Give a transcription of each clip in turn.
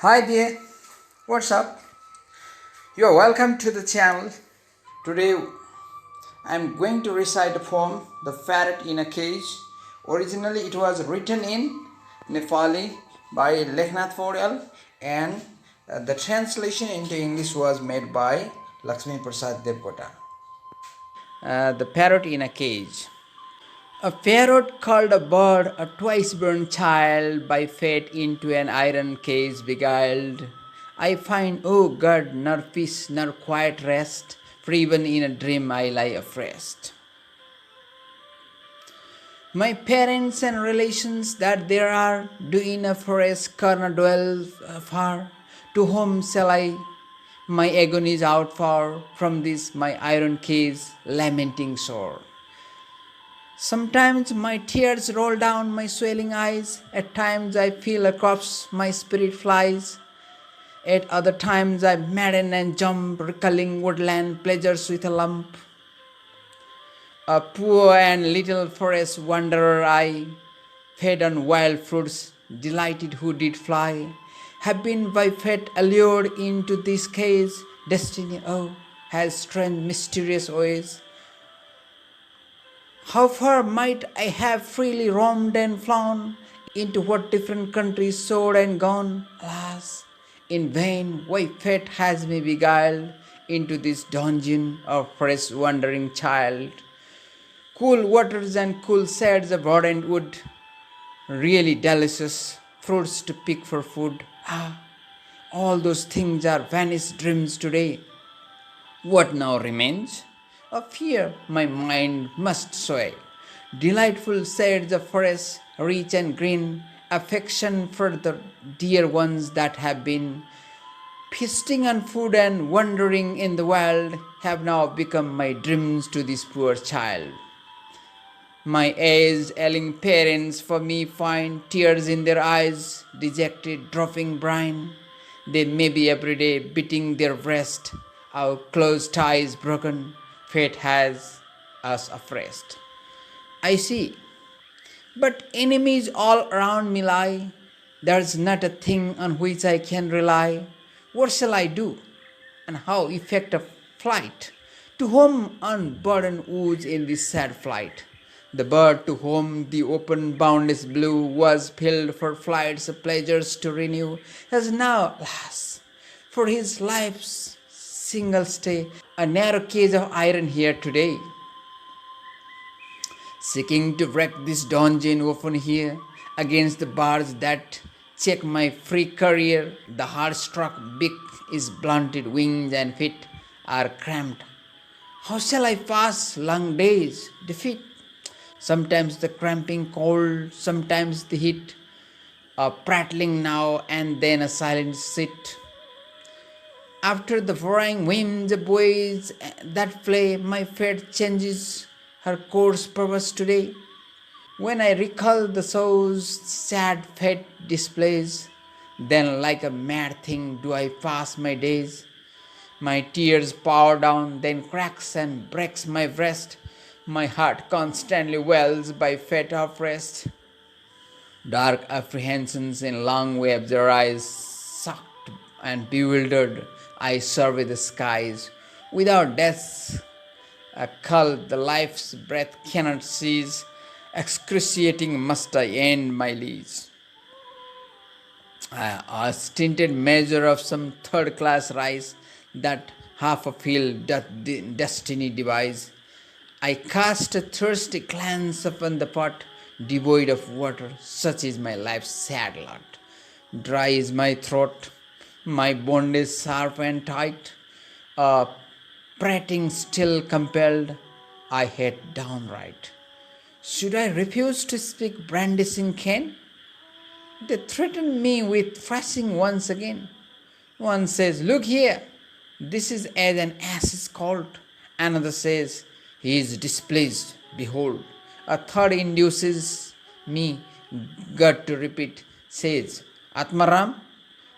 Hi there, what's up? You're welcome to the channel. Today I'm going to recite a poem, The Parrot in a Cage. Originally it was written in Nepali by Lekhnath Paudyal and the translation into English was made by Laxmi Devkota. The Parrot in a Cage. A parrot called a bird, a twice-born child, by fate into an iron cage beguiled. I find, oh God, nor peace nor quiet rest, for even in a dream I lie afraid. My parents and relations that there are, do in a forest corner dwell afar. To whom shall I my agonies outpour from this my iron cage, lamenting sore? Sometimes my tears roll down my swelling eyes. At times I feel a corpse, my spirit flies. At other times I madden and jump, recalling woodland pleasures with a lump. A poor and little forest wanderer I, fed on wild fruits, delighted who did fly, have been by fate allured into this cage. Destiny, oh, has strange mysterious ways. How far might I have freely roamed and flown, into what different countries soared and gone? Alas, in vain, why fate has me beguiled into this dungeon of fresh wandering child. Cool waters and cool shades of verdant wood, really delicious fruits to pick for food. Ah, all those things are vanished dreams today. What now remains? A fear my mind must sway. Delightful shades of forest, rich and green, affection for the dear ones that have been. Feasting on food and wandering in the wild have now become my dreams to this poor child. My aged, ailing parents for me find tears in their eyes, dejected, dropping brine. They may be every day beating their breast, our close ties broken, fate has us afresh. I see, but enemies all around me lie. There's not a thing on which I can rely. What shall I do? And how effect a flight? To whom unburdened woods in this sad flight? The bird to whom the open boundless blue was filled for flights of pleasures to renew has now, alas, for his life's single stay, a narrow cage of iron here today. Seeking to break this dungeon open here against the bars that check my free career, the heart-struck beak is blunted, wings and feet are cramped. How shall I pass long days? Defeat. Sometimes the cramping cold, sometimes the heat, a prattling now and then a silent sit. After the varying whims of ways that play, my fate changes her course purpose today. When I recall the soul's sad fate displays, then like a mad thing do I pass my days. My tears pour down, then cracks and breaks my breast. My heart constantly wells by fate of rest. Dark apprehensions in long waves arise, sucked and bewildered, I survey the skies. Without death's a cull the life's breath cannot cease, excruciating must I end my lease. A stinted measure of some third-class rice that half a field doth destiny devise. I cast a thirsty glance upon the pot, devoid of water, such is my life's sad lot. Dry is my throat, my bondage sharp and tight, a prating still compelled, I hate downright. Should I refuse to speak brandishing cane? They threaten me with thrashing once again. One says, look here, this is as an ass is called. Another says, he is displeased, behold. A third induces me, God to repeat, says, Atmaram,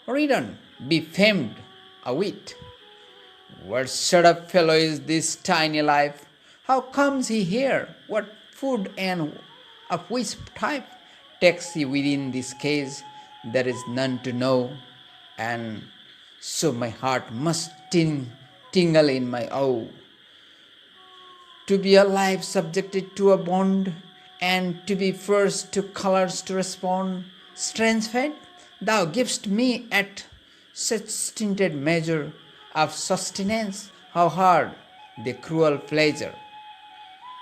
read on, be famed, a wit. What sort of fellow is this tiny life? How comes he here? What food and of which type takes he within this cage? There is none to know. and so my heart must tingle in my awe. To be alive subjected to a bond, and to be first to colors to respond. Strange fate, thou givest me at such stinted measure of sustenance, how hard the cruel pleasure.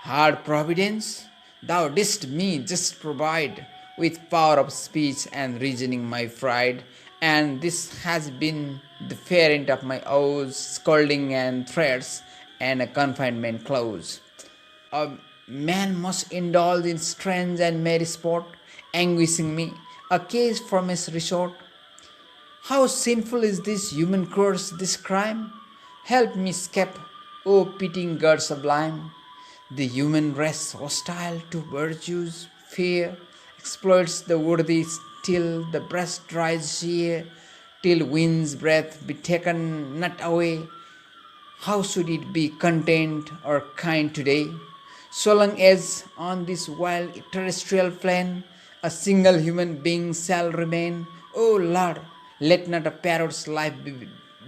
Hard providence, thou didst me just provide with power of speech and reasoning my pride, and this has been the parent of my oaths, scolding and threats, and a confinement close. A man must indulge in strange and merry sport, anguishing me, a case from his resort. How sinful is this human curse, this crime? Help me escape, O pitying God sublime. The human race, hostile to virtue's fear, exploits the worthy till the breast dries sheer, till wind's breath be taken not away. How should it be content or kind today? So long as on this wild terrestrial plane a single human being shall remain, O Lord, let not a parrot's life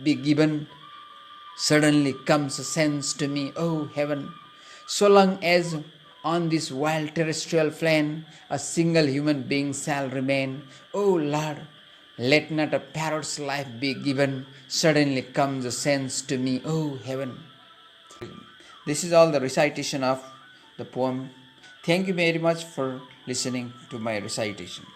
be given. Suddenly comes a sense to me, O heaven, so long as on this wild terrestrial plane a single human being shall remain, O Lord, let not a parrot's life be given. Suddenly comes a sense to me, O heaven. This is all the recitation of the poem. Thank you very much for listening to my recitation.